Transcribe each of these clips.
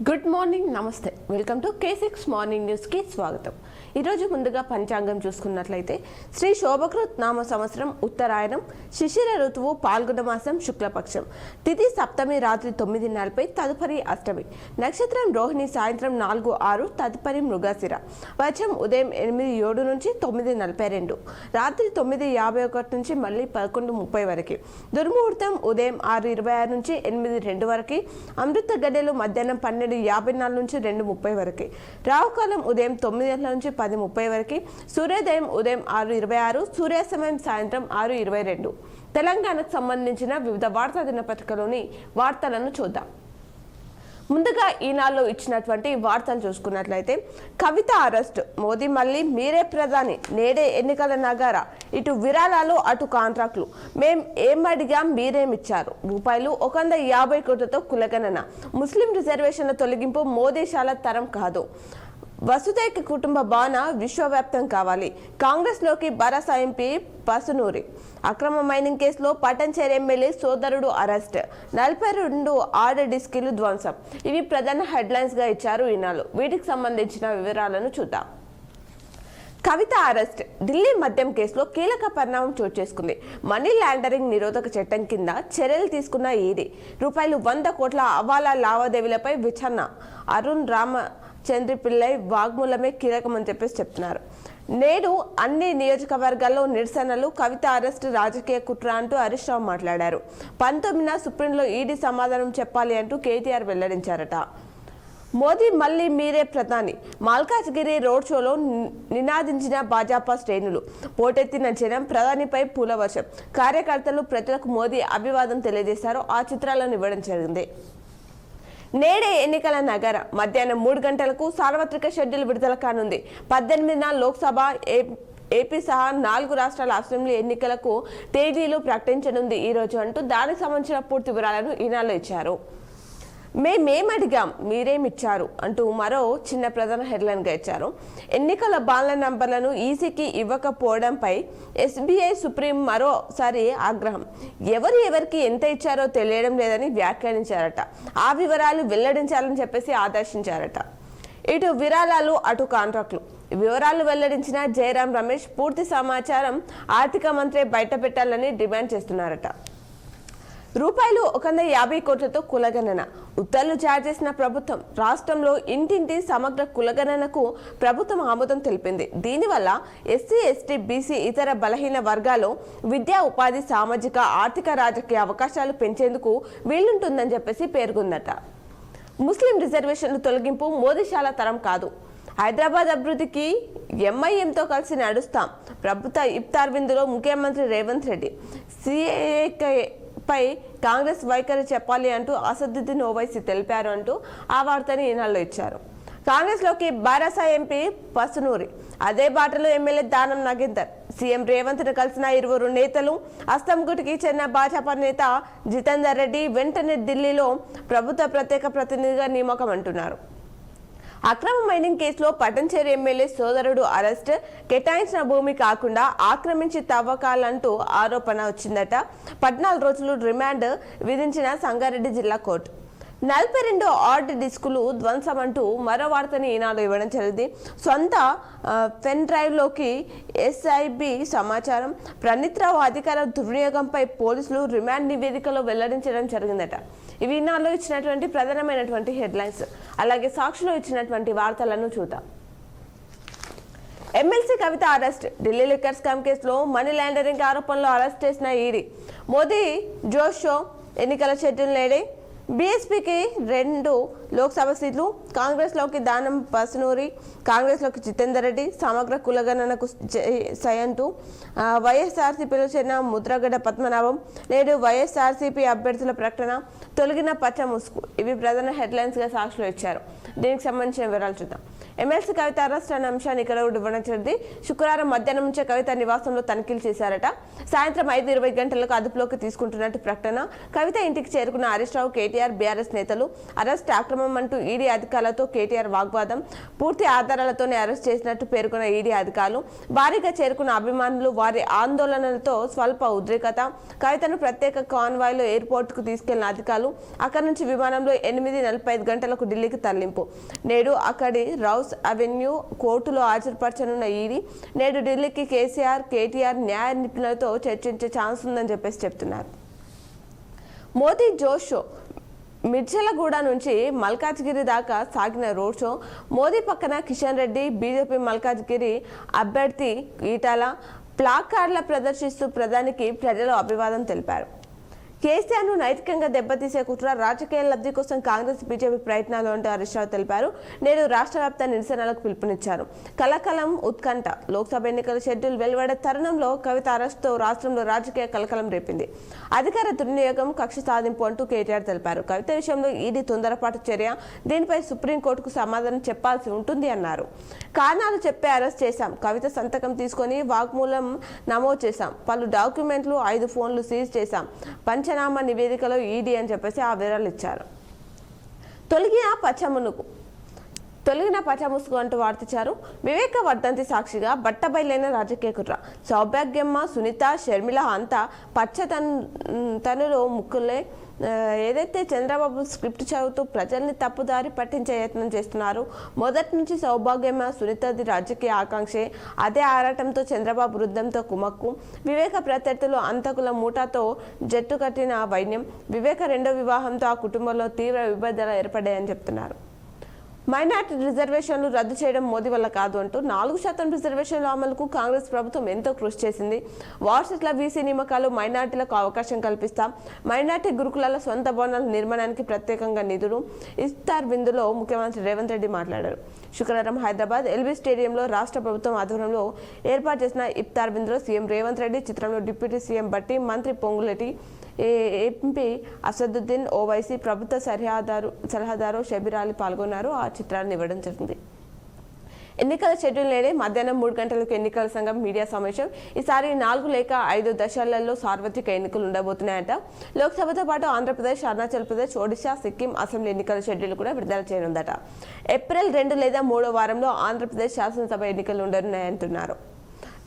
Good morning, నమస్తే. Welcome to K6 morning news కి స్వాగతం. ఈరోజు ముందుగా పంచాంగం చూసుకున్నట్లయితే శ్రీ శోభకృత్ నామ సంవత్సరం ఉత్తరాయణం, శిశిర ఋతువు పాల్గొన మాసం శుక్లపక్షం, తిథి సప్తమి రాత్రి 9:40, తదుపరి అష్టమి, నక్షత్రం రోహిణి సాయంత్రం 4:06, తదుపరి మృగశిర, వర్షం ఉదయం 8:07 నుంచి 9:42, రాత్రి 9:51 నుంచి మళ్ళీ 11:30 వరకు, దుర్ముహూర్తం ఉదయం 6:26 నుంచి 8:02 వరకు, అమృత గడియలు మధ్యాహ్నం 12:54 నుంచి 2:30 వరకు, రావుకాలం ఉదయం 9 గంటల నుంచి 10:30 వరకు, సూర్యోదయం ఉదయం 6:26, సూర్యాస్తమయం సాయంత్రం 6:22. తెలంగాణకు సంబంధించిన వివిధ వార్తా దినపత్రికలోని వార్తలను చూద్దాం. ముందుగా ఈనాడులో ఇచ్చినటువంటి వార్తలు చూసుకున్నట్లయితే, కవిత అరెస్ట్, మోదీ మళ్ళీ మీరే ప్రధాని, నేడే ఎన్నికల నగారా, ఇటు విరాళాలు అటు కాంట్రాక్టులు, మేం ఏం అడిగాం మీరేమిచ్చారు, రూపాయలు 150 కోట్లతో కులగణన, ముస్లిం రిజర్వేషన్ల తొలగింపు మోదీ శాల తరం కాదు, వసుదైక కుటుంబ భావన విశ్వవ్యాప్తం కావాలి, కాంగ్రెస్లోకి భరోసా ఎంపీ పసునూరి, అక్రమ మైనింగ్ కేసులో పటంచేరు ఎమ్మెల్యే సోదరుడు అరెస్ట్, 42 ఆర్డర్ డిస్కీలు ధ్వంసం. ఇవి ప్రధాన హెడ్లైన్స్ గా ఇచ్చారు ఈనాడు. వీటికి సంబంధించిన వివరాలను చూద్దాం. కవిత అరెస్ట్, ఢిల్లీ మద్యం కేసులో కీలక పరిణామం చోటు చేసుకుంది. మనీ లాండరింగ్ నిరోధక చట్టం కింద చర్యలు తీసుకున్న ఈడీ రూపాయలు 100 కోట్ల హవాలా లావాదేవీలపై విచారణ. అరుణ్ రామచంద్రపిల్లై వాగ్మూలమే కీలకమని చెప్తున్నారు. నేడు అన్ని నియోజకవర్గాల్లో నిరసనలు, కవిత అరెస్ట్ రాజకీయ కుట్ర అంటూ హరీష్ రావు మాట్లాడారు. 19న సుప్రీంలో ఈడీ సమాధానం చెప్పాలి అంటూ కేటీఆర్ వెల్లడించారట. మోదీ మళ్ళీ మీరే ప్రధాని, మల్కాజ్గిరి రోడ్ షోలో నినాదించిన భాజపా శ్రేణులు, పోటెత్తిన జనం, ప్రధానిపై పూలవర్షం, కార్యకర్తలు ప్రజలకు మోదీ అభివాదం తెలియజేశారు. ఆ చిత్రాలను ఇవ్వడం జరిగింది. నేడే ఎన్నికల నగర, మధ్యాహ్నం 3 గంటలకు సార్వత్రిక షెడ్యూల్ విడుదల కానుంది. 18న లోక్సభ, ఏపీ సహా 4 రాష్ట్రాల అసెంబ్లీ ఎన్నికలకు తేదీలు ప్రకటించనుంది ఈ రోజు అంటూ దానికి సంబంధించిన పూర్తి వివరాలను ఈనాడులో ఇచ్చారు. మేమేమడిగాం మీరేమిచ్చారు అంటూ మరో చిన్న ప్రధాన హెడ్లైన్గా ఇచ్చారు. ఎన్నికల బాలన నంబర్లను ఈసీకి ఇవ్వకపోవడంపై ఎస్బీఐ సుప్రీం మరోసారి ఆగ్రహం. ఎవరికి ఎంత ఇచ్చారో తెలియడం లేదని వ్యాఖ్యానించారట. ఆ వివరాలు వెల్లడించాలని చెప్పేసి ఆదేశించారట. ఇటు విరాళాలు అటు కాంట్రాక్టులు, వివరాలు వెల్లడించిన జయరాం రమేష్ పూర్తి సమాచారం ఆర్థిక మంత్రి బయట పెట్టాలని డిమాండ్ చేస్తున్నారట. రూపాయలు 150 కోట్లతో కులగణన, ఉత్తర్వులు జారీ చేసిన ప్రభుత్వం. రాష్ట్రంలో ఇంటింటి సమగ్ర కులగణనకు ప్రభుత్వం ఆమోదం తెలిపింది. దీనివల్ల ఎస్సీ, ఎస్టీ, బీసీ, ఇతర బలహీన వర్గాలు విద్యా, ఉపాధి, సామాజిక, ఆర్థిక, రాజకీయ అవకాశాలు పెంచేందుకు వీలుంటుందని చెప్పేసి పేర్కొందట. ముస్లిం రిజర్వేషన్లు తొలగింపు మోదీ శాల తరం కాదు, హైదరాబాద్ అభివృద్ధికి ఎంఐఎంతో కలిసి నడుస్తాం, ప్రభుత్వ ఇఫ్తార్ విందులో ముఖ్యమంత్రి రేవంత్ రెడ్డి, సిఏఏ పై కాంగ్రెస్ వైఖరి చెప్పాలి అంటూ అసదుద్దీన్ ఓవైసీ తెలిపారు అంటూ ఆ వార్తని ఈనాడులో ఇచ్చారు. కాంగ్రెస్లోకి భరోసా ఎంపీ పసునూరి, అదే బాటలో ఎమ్మెల్యే దానం నాగేందర్, సీఎం రేవంత్ ను కలిసిన 20 నేతలు, అస్తంగుటికి చెందిన భాజపా నేత జితేందర్ రెడ్డి వెంటనే ఢిల్లీలో ప్రభుత్వ ప్రత్యేక ప్రతినిధిగా నియామకం అంటున్నారు. అక్రమ మైనింగ్ కేసులో పటంచేరు ఎమ్మెల్యే సోదరుడు అరెస్ట్, కేటాయించిన భూమి కాకుండా ఆక్రమించి తవ్వకాలంటూ ఆరోపణ వచ్చిందట. 14 రోజులు రిమాండ్ విధించిన సంగారెడ్డి జిల్లా కోర్టు. 42 ఆర్డ్ డిస్కులు ధ్వంసం అంటూ మరో వార్తని ఈనాడు ఇవ్వడం జరిగింది. సొంత పెన్ డ్రైవ్లోకి ఎస్ఐబి సమాచారం, ప్రణీత్రావు అధికార దుర్వినియోగంపై పోలీసులు రిమాండ్ నివేదికలో వెల్లడించడం జరిగిందట. ఇవి ఈనాడులో ఇచ్చినటువంటి ప్రధానమైనటువంటి హెడ్లైన్స్. అలాగే సాక్షిలో ఇచ్చినటువంటి వార్తలను చూద్దాం. ఎమ్మెల్సీ కవిత అరెస్ట్, ఢిల్లీ లిక్కర్ స్కామ్ కేసులో మనీ లాండరింగ్ ఆరోపణలో అరెస్ట్ చేసిన ఈడీ. మోదీ జోష్ షో, ఎన్నికల షెడ్యూల్ నేడే, బీఎస్పీకి 2 లోక్సభ సీట్లు, కాంగ్రెస్లోకి దానం పసునూరి, కాంగ్రెస్లోకి జితేందర్ రెడ్డి, సమగ్ర కులగణనకు సయంటూ వైఎస్ఆర్సీపీలో చేరిన ముద్రగడ్డ పద్మనాభం, నేడు వైఎస్ఆర్సీపీ అభ్యర్థుల ప్రకటన, తొలగిన పచ్చ ముసుగు. ఇవి ప్రధాన హెడ్లైన్స్గా సాక్షిలో ఇచ్చారు. దీనికి సంబంధించిన వివరాలు చూద్దాం. ఎమ్మెల్సీ కవిత అరెస్ట్ అనే అంశాన్ని ఇక్కడ వివరించింది. శుక్రవారం మధ్యాహ్నం నుంచే కవిత నివాసంలో తనిఖీలు చేశారట. సాయంత్రం 5:20 గంటలకు అదుపులోకి తీసుకుంటున్నట్టు ప్రకటన. కవిత ఇంటికి చేరుకున్న హరీష్ రావు, కేటీఆర్, బీఆర్ఎస్ నేతలు అరెస్ట్ అక్రమం అంటూ ఈడీ అధికారులతో కేటీఆర్ వాగ్వాదం. పూర్తి ఆధారాలతోనే అరెస్ట్ చేసినట్టు పేర్కొన్న ఈడీ అధికారులు. భారీగా చేరుకున్న అభిమానులు, వారి ఆందోళనలతో స్వల్ప ఉద్రిక్తత. కవితను ప్రత్యేక కాన్వాయ్లో ఎయిర్పోర్ట్ కు తీసుకెళ్లిన అధికారులు అక్కడి నుంచి విమానంలో 8:45 గంటలకు ఢిల్లీకి తరలింపు. నేడు అక్కడి రౌస్ అవెన్యూ కోర్టులో హాజరుపరచనున్న ఈడీ నేడు ఢిల్లీకి కేసీఆర్, కేటీఆర్ న్యాయ నిపుణులతో చర్చించే ఛాన్స్ ఉందని చెప్తున్నారు. మోదీ జోష్ షో మిర్చలగూడ నుంచి మల్కాజ్గిరి దాకా సాగిన రోడ్ షో. మోదీ పక్కన కిషన్ రెడ్డి, బీజేపీ మల్కాజ్గిరి అభ్యర్థి ఈటల ప్లాకార్డుల ప్రదర్శిస్తూ ప్రధానికి ప్రజలు అభివాదం తెలిపారు. కేసీఆర్ను నైతికంగా దెబ్బతీసే కుట్ర, రాజకీయ లబ్ధి కోసం కాంగ్రెస్, బీజేపీ ప్రయత్నాలు అంటూ హరీష్ రావు తెలిపారు. నేడు రాష్ట్ర వ్యాప్త నిరసనలకు పిలుపునిచ్చారు. కలకలం, ఉత్కంఠ. లోక్సభ ఎన్నికల షెడ్యూల్ వెలువడే తరుణంలో కవిత అరెస్టుతో రాష్ట్రంలో రాజకీయ కలకలం రేపింది. అధికార దుర్వినియోగం, కక్ష సాధింపు అంటూ కేటీఆర్ తెలిపారు. కవిత విషయంలో ఈడీ తొందరపాటు చర్య, దీనిపై సుప్రీంకోర్టుకు సమాధానం చెప్పాల్సి ఉంటుంది అన్నారు. కారణాలు చెప్పి అరెస్ట్ చేశాం. కవిత సంతకం తీసుకొని వాగ్మూలం నమోదు చేశాం. పలు డాక్యుమెంట్లు, 5 ఫోన్లు సీజ్ చేశాం. పంచనామా నివేదికలో ఈడీ అని చెప్పేసి ఆ వివరాలు ఇచ్చారు. తొలగిన పచ్చముసుగు అంటూ వార్తించారు. వివేక వర్ధంతి సాక్షిగా బట్టబయలైన రాజకీయ కుట్ర. సౌభాగ్యమ్మ, సునీత, షర్మిల అంతా పచ్చతనులో ముక్కులే. ఏదైతే చంద్రబాబు స్క్రిప్ట్ చదువుతూ ప్రజల్ని తప్పుదారి పట్టించే యత్నం చేస్తున్నారు. మొదటి నుంచి సౌభాగ్యమ్మ, సునీతది రాజకీయ ఆకాంక్షే. అదే ఆరాటంతో చంద్రబాబు వృద్ధంతో కుమక్కు. వివేక ప్రత్యర్థులు అంతకుల మూటతో జట్టు కట్టిన వైన్యం. వివేక రెండో వివాహంతో ఆ కుటుంబంలో తీవ్ర విభేదాలు ఏర్పడ్డాయని చెప్తున్నారు. మైనార్టీ రిజర్వేషన్లు రద్దు చేయడం మోదీ వల్ల కాదు అంటూ 4% రిజర్వేషన్ల అమలుకు కాంగ్రెస్ ప్రభుత్వం ఎంతో కృషి చేసింది. వారసత్వ వీసీ నియామకాలు, మైనార్టీలకు అవకాశం కల్పిస్తాం. మైనార్టీ గురుకులాల సొంత భవనాల నిర్మాణానికి ప్రత్యేకంగా నిధులు. ఇఫ్తార్ విందులో ముఖ్యమంత్రి రేవంత్ రెడ్డి మాట్లాడారు. శుక్రవారం హైదరాబాద్ ఎల్బీ స్టేడియంలో రాష్ట్ర ప్రభుత్వం ఆధ్వర్యంలో ఏర్పాటు చేసిన ఇఫ్తార్ విందులో సీఎం రేవంత్ రెడ్డి, చిత్రంలో డిప్యూటీ సీఎం భట్టి, మంత్రి పొంగులేటి, ఎంపీ అసదుద్దీన్ ఓవైసీ, ప్రభుత్వ సలహాదారు షబీర్ అలీ పాల్గొన్నారు. ఆ చిత్రాన్ని ఇవ్వడం జరిగింది. ఎన్నికల షెడ్యూల్ నేడే మధ్యాహ్నం 3 గంటలకు ఎన్నికల సంఘం మీడియా సమావేశం. ఈసారి 4 లేక 5 దశలలో సార్వత్రిక ఎన్నికలు ఉండబోతున్నాయట. లోక్సభతో పాటు ఆంధ్రప్రదేశ్, అరుణాచల్ ప్రదేశ్, ఒడిశా, సిక్కిం అసెంబ్లీ ఎన్నికల షెడ్యూల్ కూడా విడుదల చేయనుందట. ఏప్రిల్ 2 లేదా 3వ వారంలో ఆంధ్రప్రదేశ్ శాసనసభ ఎన్నికలు ఉండనున్నాయంటున్నారు.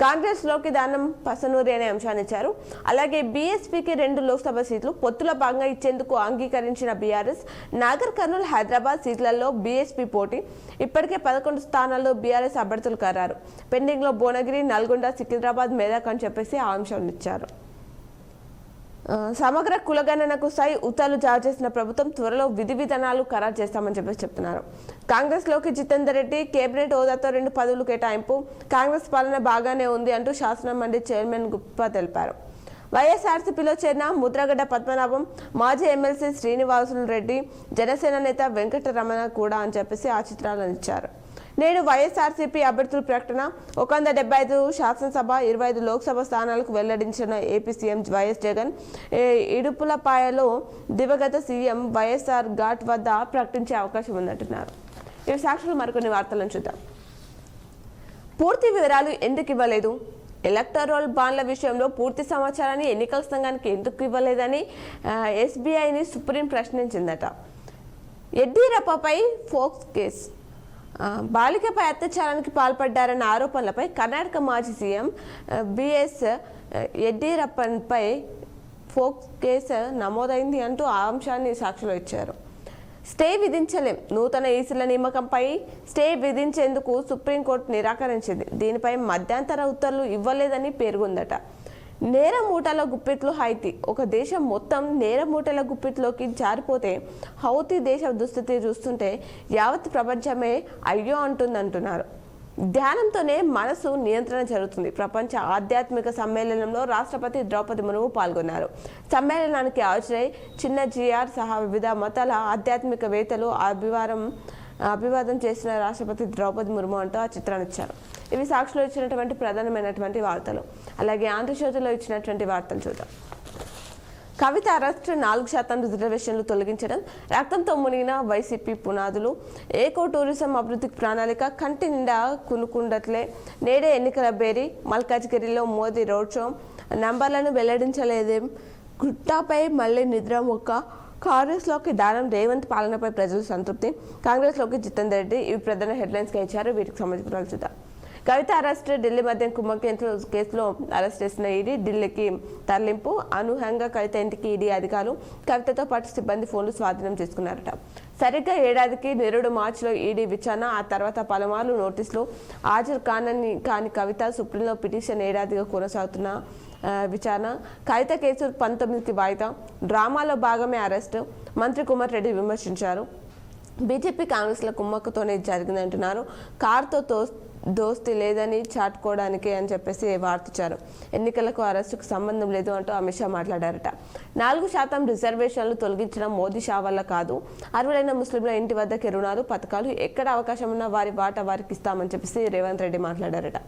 కాంగ్రెస్ లోకి దానం పసనూరి అనే అంశాన్ని ఇచ్చారు. అలాగే బీఎస్పీకి 2 లోక్సభ సీట్లు పొత్తులో భాగంగా ఇచ్చేందుకు అంగీకరించిన బీఆర్ఎస్. నాగర్ కర్నూల్, హైదరాబాద్ సీట్లలో బీఎస్పీ పోటీ. ఇప్పటికే 11 స్థానాల్లో బీఆర్ఎస్ అభ్యర్థులు ఖరారు. పెండింగ్ లో భువనగిరి, నల్గొండ, సికింద్రాబాద్, మెదక్ అని చెప్పేసి ఆ అంశాన్ని ఇచ్చారు. సమగ్ర కులగణనకు ఉత్తర్వులు జారీ చేసిన ప్రభుత్వం త్వరలో విధి విధానాలు ఖరారు చేస్తామని చెప్తున్నారు. కాంగ్రెస్ లోకి జితేందర్ రెడ్డి కేబినెట్ హోదాతో 2 పదవులు కేటాయింపు. కాంగ్రెస్ పాలన బాగానే ఉంది అంటూ శాసన మండలి చైర్మన్ గుప్తా తెలిపారు. వైఎస్ఆర్సీపీలో చేరిన ముద్రగడ్డ పద్మనాభం, మాజీ ఎమ్మెల్సీ శ్రీనివాసులు రెడ్డి, జనసేన నేత వెంకటరమణ కూడా అని చెప్పేసి ఆ చిత్రాలను ఇచ్చారు. నేడు వైఎస్ఆర్సీపీ అభ్యర్థుల ప్రకటన. 175 శాసనసభ, 25 లోక్సభ స్థానాలకు వెల్లడించిన ఏపీ సీఎం వైఎస్ జగన్. ఇడుపులపాయలో దివంగత సీఎం వైఎస్ఆర్ ఘాట్ వద్ద ప్రకటించే అవకాశం ఉందంటున్నారు. ఇవి సాక్షులు మరికొన్ని వార్తలను చూద్దాం. పూర్తి వివరాలు ఎందుకు ఇవ్వలేదు? ఎలక్టోరల్ బాండ్ల విషయంలో పూర్తి సమాచారాన్ని ఎన్నికల సంఘానికి ఎందుకు ఇవ్వలేదని ఎస్బీఐని సుప్రీం ప్రశ్నించిందట. యడ్యూరప్పపై ఫోక్స్ కేసు. బాలికపై అత్యాచారానికి పాల్పడ్డారన్న ఆరోపణలపై కర్ణాటక మాజీ సీఎం బిఎస్ యడ్యూరప్పపై ఫోక్స్ కేసు నమోదైంది అంటూ ఆ అంశాన్ని సాక్షిలో ఇచ్చారు. స్టే విధించలేం. నూతన ఈసీల నియామకంపై స్టే విధించేందుకు సుప్రీంకోర్టు నిరాకరించింది. దీనిపై మధ్యంతర ఉత్తర్వులు ఇవ్వలేదని పేర్కొందట. నేరమూటల గుప్పిట్లో హైతీ. ఒక దేశం మొత్తం నేరమూటల గుప్పిట్లోకి జారిపోతే హౌతీ దేశ దుస్థితి చూస్తుంటే యావత్ ప్రపంచమే అయ్యో అంటున్నారు. ధ్యానంతోనే మనసు నియంత్రణ జరుగుతుంది. ప్రపంచ ఆధ్యాత్మిక సమ్మేళనంలో రాష్ట్రపతి ద్రౌపది ముర్ము పాల్గొన్నారు. సమ్మేళనానికి హాజరై చిన్న జిఆర్ సహా వివిధ మతాల ఆధ్యాత్మికవేత్తలు అభివాదం చేసిన రాష్ట్రపతి ద్రౌపది ముర్ము అంటూ ఆ చిత్రాన్ని ఇచ్చారు. ఇవి సాక్షిలో ఇచ్చినటువంటి ప్రధానమైనటువంటి వార్తలు. అలాగే ఆంధ్రజ్యోతిలో ఇచ్చినటువంటి వార్తలు చూద్దాం. కవిత అరెస్ట్ 4% రిజర్వేషన్లు తొలగించడం, రక్తంతో మునిగిన వైసీపీ పునాదులు, ఏకో టూరిజం అభివృద్ధి ప్రణాళిక కంటి నిండా కునుకుండట్లే, నేడే ఎన్నికల బేరీ, మల్కాజ్గిరిలో మోదీ రోడ్ షో, నంబర్లను వెల్లడించలేదేం, గుట్టాపై మళ్లీ నిద్ర మొక్క, కాంగ్రెస్లోకి దానం, రేవంత్ పాలనపై ప్రజలు సంతృప్తి, కాంగ్రెస్లోకి జితేందర్ రెడ్డి. ఇవి ప్రధాన హెడ్లైన్స్గా ఇచ్చారు. వీటికి సంబంధించిన చూద్దాం. కవిత అరెస్ట్, ఢిల్లీ మద్యం కుంభకేంద్ర కేసులో అరెస్ట్ చేసిన ఈడీ ఢిల్లీకి తరలింపు, అనూహ్యంగా కవిత ఇంటికి ఈడీ అధికారులు, కవితతో పాటు సిబ్బంది ఫోన్లు స్వాధీనం చేసుకున్నారట. సరిగ్గా ఏడాదికి 2 మార్చిలో ఈడీ విచారణ, ఆ తర్వాత పలుమార్లు నోటీసులు హాజరు కాని కవిత సుప్రీంలో పిటిషన్, ఏడాదిగా కొనసాగుతున్న విచారణ. కవిత కేసు 19కి వాయిదా, డ్రామాలో భాగమే అరెస్టు, మంత్రి కుమార్ రెడ్డి విమర్శించారు. బీజేపీ కాంగ్రెస్ల కుమ్మక్కుతోనే జరిగిందంటున్నారు. కారుతో దోస్తీ లేదని చాటుకోవడానికి అని చెప్పేసి వార్తించారు. ఎన్నికలకు అరెస్టుకు సంబంధం లేదు అంటూ అమిత్ షా మాట్లాడారట. 4% రిజర్వేషన్లు తొలగించడం మోదీ షా వల్ల కాదు, అర్హులైన ముస్లింల ఇంటి వద్దకి రుణాలు, పథకాలు, ఎక్కడ అవకాశం ఉన్నా వారి వాటా వారికి ఇస్తామని చెప్పేసి రేవంత్ రెడ్డి మాట్లాడారట.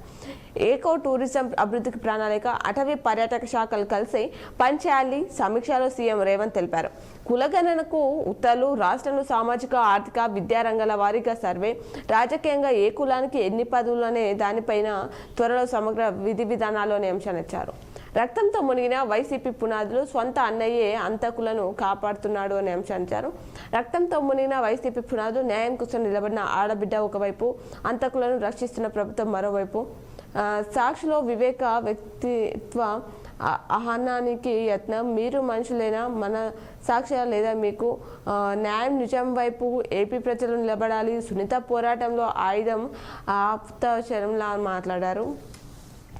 ఏకో టూరిజం అభివృద్ధికి ప్రణాళిక, అటవీ పర్యాటక శాఖలు కలిసి పనిచేయాలి సమీక్షలో సీఎం రేవంత్ తెలిపారు. కులగణనకు ఉత్తర్వులు, రాష్ట్రంలో సామాజిక, ఆర్థిక, విద్యారంగాల వారీగా సర్వే, రాజకీయంగా ఏ కులానికి ఎన్ని పదవులు అనే దానిపైన త్వరలో సమగ్ర విధి విధానాలు అనే అంశాన్ని ఇచ్చారు. రక్తంతో మునిగిన వైసీపీ పునాదులు, స్వంత అన్నయ్యే అంతకులను కాపాడుతున్నాడు అనే అంశాన్ని ఇచ్చారు. రక్తంతో మునిగిన వైసీపీ పునాదులు, న్యాయం కోసం నిలబడిన ఆడబిడ్డ ఒకవైపు, అంతకులను రక్షిస్తున్న ప్రభుత్వం మరోవైపు, సాక్షిలో వివేక వ్యక్తిత్వ ఆహ్వానానికి యత్నం, మీరు మనుషులేనా, మన సాక్ష్య లేదా మీకు న్యాయం నిజం వైపు ఏపీ ప్రజలు నిలబడాలి, సునీత పోరాటంలో ఆయుధం ఆప్తశరంలా మాట్లాడారు.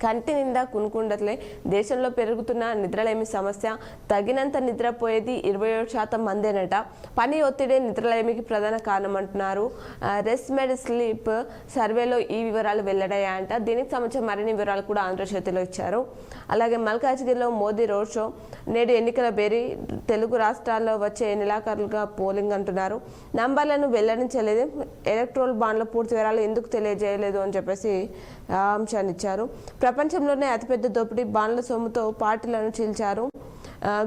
కంటి నిండా కునుకుండట్లే, దేశంలో పెరుగుతున్న నిద్రలేమి సమస్య, తగినంత నిద్రపోయేది 27% మందేనట, పని ఒత్తిడే నిద్రలేమికి ప్రధాన కారణం అంటున్నారు. రెస్ట్ మెడ్ స్లీప్ సర్వేలో ఈ వివరాలు వెల్లడయ్యాయంట. దీనికి సంబంధించిన మరిన్ని వివరాలు కూడా ఆంధ్రజ్యోతిలో ఇచ్చారు. అలాగే మల్కాజ్గిరిలో మోదీ రోడ్ షో, నేడు ఎన్నికల బేరీ, తెలుగు రాష్ట్రాల్లో వచ్చే నెలాఖరులుగా పోలింగ్ అంటున్నారు. నంబర్లను వెల్లడించలేదు, ఎలక్ట్రోల్ బాండ్ల పూర్తి వివరాలు ఎందుకు తెలియజేయలేదు అని చెప్పేసి అంశాన్ని ఇచ్చారు. ప్రపంచంలోనే అతిపెద్ద దోపిడీ, బాండ్ల సొమ్ముతో పార్టీలను చీల్చారు.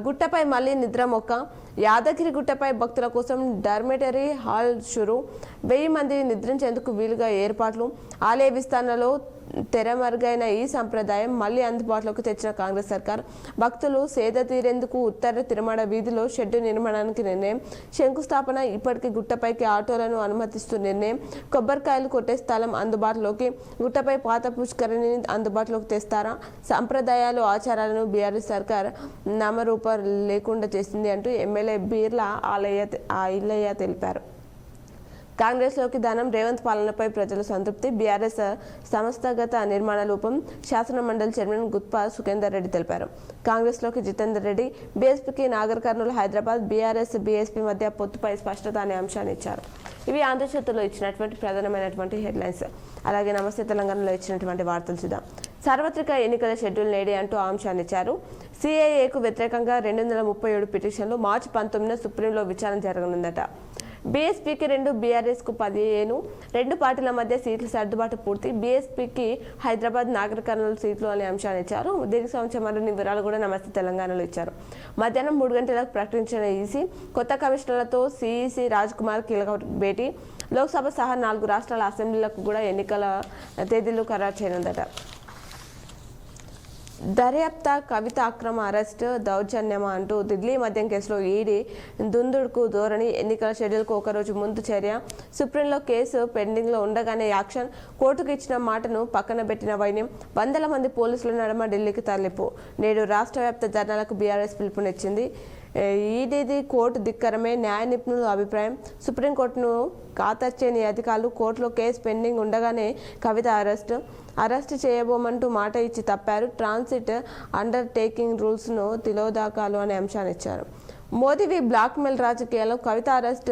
గుట్టపై మళ్లీ నిద్ర మొక్క, యాదగిరి గుట్టపై భక్తుల కోసం డార్మెటరీ హాల్ షురు, 1000 మంది నిద్రించేందుకు వీలుగా ఏర్పాట్లు, ఆలయ విస్తరణలో తెరమరుగైన ఈ సంప్రదాయం మళ్లీ అందుబాటులోకి తెచ్చిన కాంగ్రెస్ సర్కార్, భక్తులు సేద తీరేందుకు ఉత్తర తిరుమల వీధిలో షెడ్డు నిర్మాణానికి నిర్ణయం, శంకుస్థాపన, ఇప్పటికీ గుట్టపైకి ఆటోలను అనుమతిస్తూ నిర్ణయం, కొబ్బరికాయలు కొట్టే స్థలం అందుబాటులోకి, గుట్టపై పాత పుష్కరిణిని అందుబాటులోకి తెస్తారా, సంప్రదాయాలు ఆచారాలను బీఆర్ఎస్ సర్కార్ నామరూప లేకుండా చేసింది అంటూ ఎమ్మెల్యే బీర్లా ఐలయ్య తెలిపారు. కాంగ్రెస్లోకి దానం, రేవంత్ పాలనపై ప్రజల సంతృప్తి, బీఆర్ఎస్ సంస్థాగత నిర్మాణ లోపం, శాసన మండలి చైర్మన్ గుత్పా సుఖేందర్ రెడ్డి తెలిపారు. కాంగ్రెస్లోకి జితేందర్ రెడ్డి, బీఎస్పీకి నాగర్ కర్నూలు, హైదరాబాద్, బీఆర్ఎస్ బీఎస్పీ మధ్య పొత్తుపై స్పష్టత అనే అంశాన్ని ఇచ్చారు. ఇవి ఆంధ్రజ్యోతిలో ఇచ్చినటువంటి ప్రధానమైనటువంటి హెడ్లైన్స్. అలాగే నమస్తే తెలంగాణలో ఇచ్చినటువంటి వార్తలు చూద్దాం. సార్వత్రిక ఎన్నికల షెడ్యూల్ నేడే అంటూ అంశాన్ని ఇచ్చారు. సిఏఏకు వ్యతిరేకంగా 237 పిటిషన్లు, మార్చి 19న సుప్రీంలో విచారణ జరగనుందట. బీఎస్పీకి 2, బీఆర్ఎస్కు 15, 2 పార్టీల మధ్య సీట్ల సర్దుబాటు పూర్తి, బీఎస్పీకి హైదరాబాద్, నాగర్ కర్నూలు సీట్లు అనే అంశాన్ని ఇచ్చారు. దీనికి సంబంధించిన మరిన్ని వివరాలు కూడా నమస్తే తెలంగాణలో ఇచ్చారు. మధ్యాహ్నం 3 గంటలకు ప్రకటించిన ఈసీ, కొత్త కమిషనర్లతో సిఈసి రాజ్ కుమార్ కీలక భేటీ, లోక్సభ సహా 4 రాష్ట్రాల అసెంబ్లీలకు కూడా ఎన్నికల తేదీలు ఖరారు చేయనుందట. దర్యాప్త, కవిత అక్రమ అరెస్ట్, దౌర్జన్యమా అంటూ ఢిల్లీ మద్యం కేసులో ఈడీ దుందుడుకు ధోరణి, ఎన్నికల షెడ్యూల్కు ఒకరోజు ముందు చర్య, సుప్రీంలో కేసు పెండింగ్లో ఉండగానే యాక్షన్, కోర్టుకు ఇచ్చిన మాటను పక్కన పెట్టిన వైన్యం, వందల మంది పోలీసుల నడుమ ఢిల్లీకి తరలింపు, నేడు రాష్ట్ర వ్యాప్త ధర్నాలకు బీఆర్ఎస్ పిలుపునిచ్చింది. ఈడీది కోర్టు ధిక్కరమే, న్యాయ నిపుణుల అభిప్రాయం, సుప్రీంకోర్టును కాతర్చేని అధికారులు, కోర్టులో కేసు పెండింగ్ ఉండగానే కవిత అరెస్ట్ చేయబోమంటూ మాట ఇచ్చి తప్పారు, ట్రాన్సిట్ అండర్ టేకింగ్ రూల్స్ను తిలోదాకాలు అనే అంశాన్ని ఇచ్చారు. మోదీవి బ్లాక్మెయిల్ రాజకీయాల్లో కవిత అరెస్ట్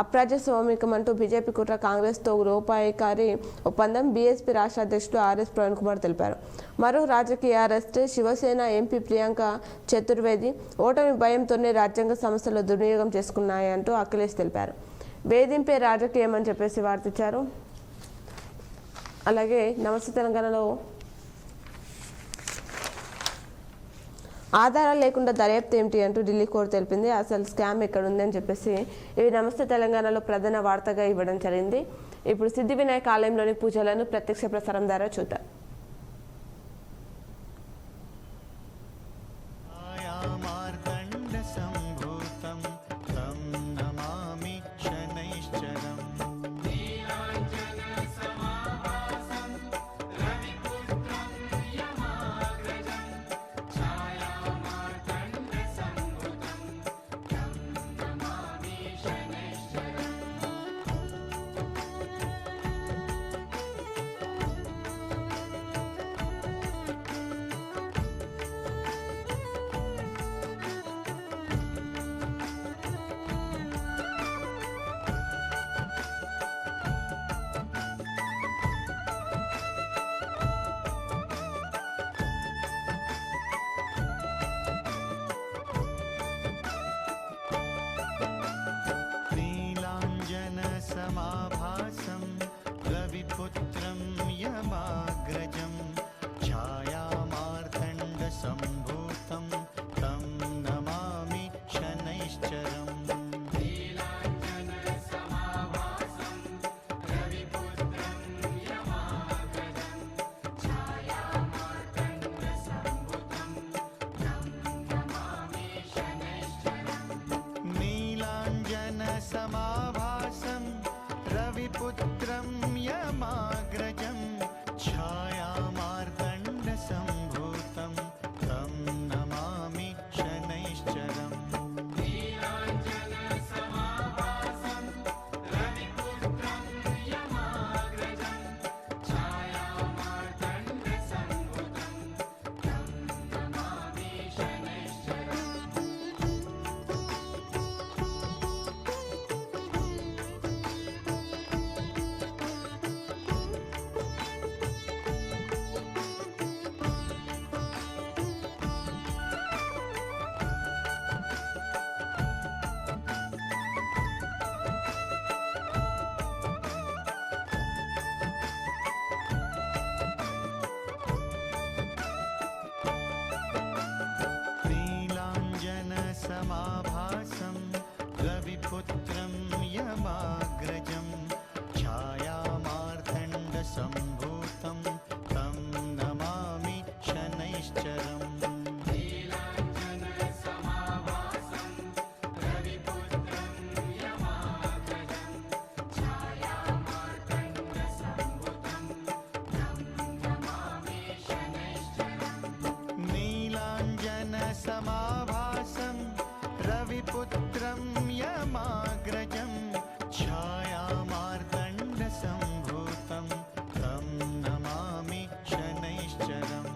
అప్రజాస్వామికమంటూ బీజేపీ కుట్ర, కాంగ్రెస్తో రూపాయికారి ఒప్పందం, బీఎస్పీ రాష్ట్ర అధ్యక్షుడు ఆర్ఎస్ ప్రవీణ్ కుమార్ తెలిపారు. మరో రాజకీయ అరెస్ట్, శివసేన ఎంపీ ప్రియాంక చతుర్వేది, ఓటమి భయంతోనే రాజ్యాంగ సంస్థలు దుర్వినియోగం చేసుకున్నాయంటూ అఖిలేష్ తెలిపారు. వేధింపే రాజకీయం అని చెప్పేసి వార్తించారు. అలాగే నమస్తే తెలంగాణలో ఆధారాలు లేకుండా దర్యాప్తు ఏమిటి అంటూ ఢిల్లీ కోర్టు తెలిపింది. అసలు స్కామ్ ఎక్కడ ఉంది అని చెప్పేసి ఇవి నమస్తే తెలంగాణలో ప్రధాన వార్తగా ఇవ్వడం జరిగింది. ఇప్పుడు సిద్ధి వినాయక ఆలయంలోని పూజలను ప్రత్యక్ష ప్రసారం ద్వారా చూద్దాం. समाभासं रविपुत्रं यमाग्रजं छायामार्तण्डसम्भूतं तं नमामि शनैश्चरम्। नीलाञ्जनसमाभासं रविपुत्रं यमाग्रजं छायामार्तण्डसम्भूतं तं नमामि शनैश्चरम्। समाभासं रविपुत्रं यमाग्रजं छायामार्तण्डसम्भूतं तं नमामि शनैश्चरम्। नीलाञ्जनसमाभासं रविपुत्रं यमाग्रजं छायामार्तण्डसम्भूतं तं नमामि शनैश्चरम्।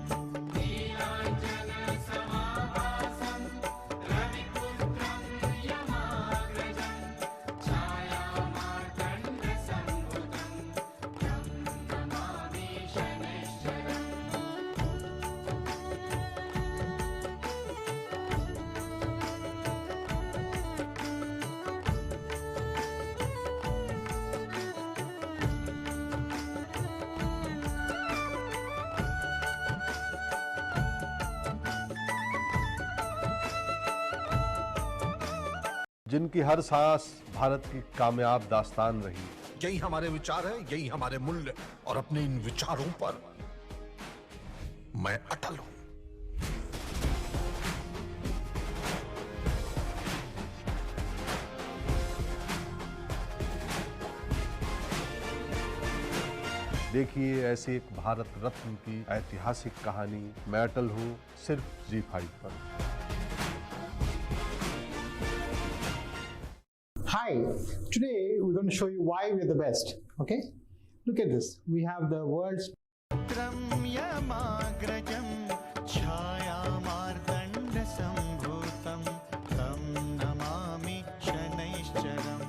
जिनकी हर सांस भारत की कामयाब दास्तान रही। यही हमारे विचार है, यही हमारे मूल्य, और अपने इन विचारों पर मैं अटल हूं। देखिए ऐसी एक भारत रत्न की ऐतिहासिक कहानी। मैं अटल हूं, सिर्फ ZEE5 पर। Hi, today we're going to show you why we're the best. Okay, look at this. We have the world's यमाग्रजं छायामार्तण्डसम्भूतं तं नमामि शनैश्चरम्।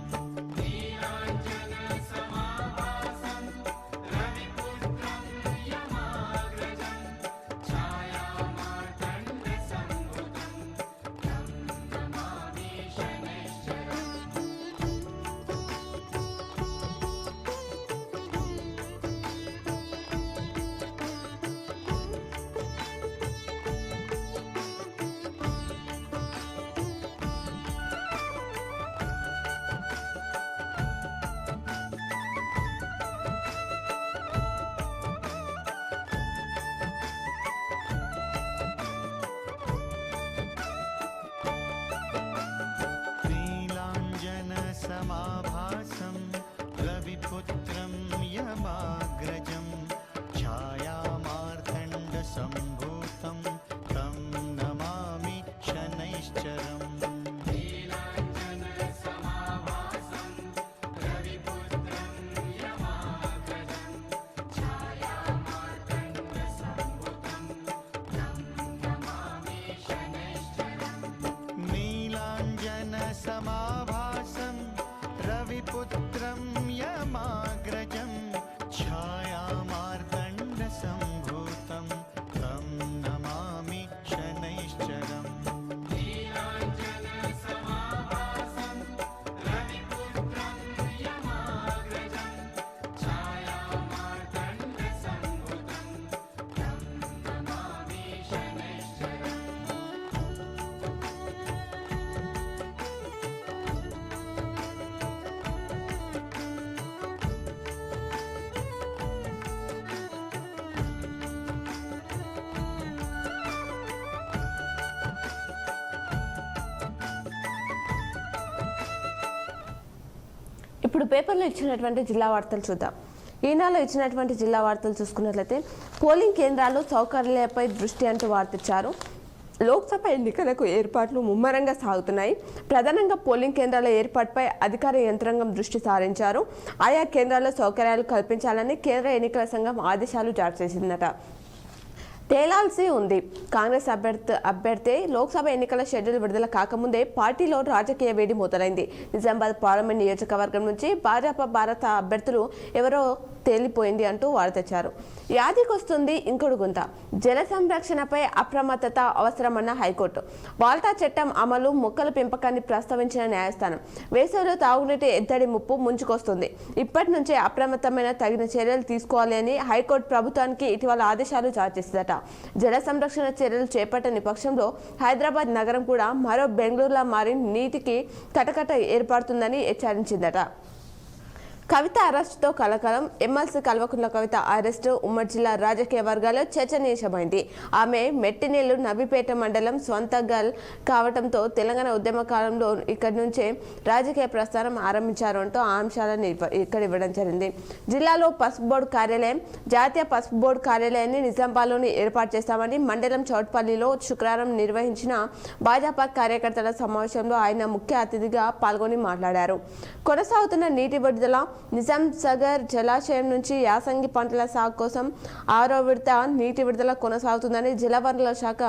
ఇప్పుడు పేపర్లో ఇచ్చినటువంటి జిల్లా వార్తలు చూద్దాం. ఈనాలో ఇచ్చినటువంటి జిల్లా వార్తలు చూసుకున్నట్లయితే పోలింగ్ కేంద్రాల్లో సౌకర్యాలపై దృష్టి అంటూ వార్తిచ్చారు. లోక్సభ ఎన్నికలకు ఏర్పాట్లు ముమ్మరంగా సాగుతున్నాయి. ప్రధానంగా పోలింగ్ కేంద్రాల ఏర్పాటుపై అధికార యంత్రాంగం దృష్టి సారించారు. ఆయా కేంద్రాల్లో సౌకర్యాలు కల్పించాలని కేంద్ర ఎన్నికల సంఘం ఆదేశాలు జారీ చేసిందట. తేలాల్సి ఉంది. కాంగ్రెస్ అభ్యర్థి లోక్సభ ఎన్నికల షెడ్యూల్ విడుదల కాకముందే పార్టీలో రాజకీయ వేడి మొదలైంది. నిజామాబాద్ పార్లమెంట్ నియోజకవర్గం నుంచి భాజపా భారత అభ్యర్థులు ఎవరో తేలిపోయింది అంటూ వారు తెచ్చారు. యాదికొస్తుంది ఇంకుడు గుంత. జల సంరక్షణపై అప్రమత్తత అవసరమన్న హైకోర్టు. వాల్టా చట్టం అమలు, మొక్కల పెంపకాన్ని ప్రస్తావించిన న్యాయస్థానం. వేసవిలో తాగునీటి ఎద్దడి ముప్పు ముంచుకొస్తుంది. ఇప్పటి నుంచే అప్రమత్తమైన తగిన చర్యలు తీసుకోవాలి అని హైకోర్టు ప్రభుత్వానికి ఇటీవల ఆదేశాలు జారీ చేసిందట. జల సంరక్షణ చర్యలు చేపట్టని పక్షంలో హైదరాబాద్ నగరం కూడా మరో బెంగళూరులా మారి నీటికి కటకట ఏర్పడుతుందని హెచ్చరించిందట. కవిత అరెస్టుతో కలకలం. ఎమ్మెల్సీ కల్వకుంట్ల కవిత అరెస్టు ఉమ్మడి జిల్లా రాజకీయ వర్గాల్లో చర్చనీయాంశమైంది. ఆమె మెట్టినేళ్లు నవ్విపేట మండలం సొంత గల్ కావడంతో తెలంగాణ ఉద్యమ కాలంలో ఇక్కడి నుంచే రాజకీయ ప్రస్థానం ఆరంభించారు అంటూ ఆ అంశాలను ఇక్కడ ఇవ్వడం జరిగింది. జిల్లాలో పసుపు బోర్డు కార్యాలయం, జాతీయ పసుపు బోర్డు కార్యాలయాన్ని నిజామాబాద్లోని ఏర్పాటు చేస్తామని మండలం చౌట్పల్లిలో శుక్రవారం నిర్వహించిన భాజపా కార్యకర్తల సమావేశంలో ఆయన ముఖ్య అతిథిగా పాల్గొని మాట్లాడారు. కొనసాగుతున్న నీటి విడుదల, నిజాం సాగర్ జలాశయం నుంచి యాసంగి పంటల సాగు కోసం 6వ విడత నీటి విడుదల కొనసాగుతుందని జలవనరుల శాఖ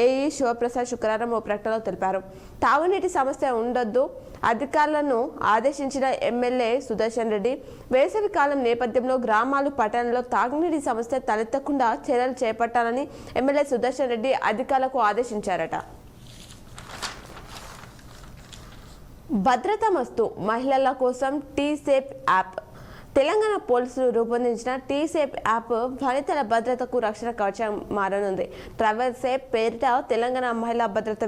ఏఈ శివప్రసాద్ శుక్రవారం ఓ ప్రకటనలో తెలిపారు. తాగునీటి సమస్య ఉండొద్దు అధికారులను ఆదేశించిన ఎమ్మెల్యే సుదర్శన్ రెడ్డి. వేసవి కాలం నేపథ్యంలో గ్రామాలు, పట్టణంలో తాగునీటి సమస్య తలెత్తకుండా చర్యలు చేపట్టాలని ఎమ్మెల్యే సుదర్శన్ రెడ్డి అధికారులకు ఆదేశించారట. భద్రత మస్తు. మహిళల కోసం టీ-సేఫ్ యాప్. తెలంగాణ పోలీసులు రూపొందించిన టీ-సేఫ్ యాప్ వనితల భద్రతకు రక్షణ కవచం మారనుంది. ట్రావెల్ సేఫ్ పేరిట తెలంగాణ మహిళా భద్రత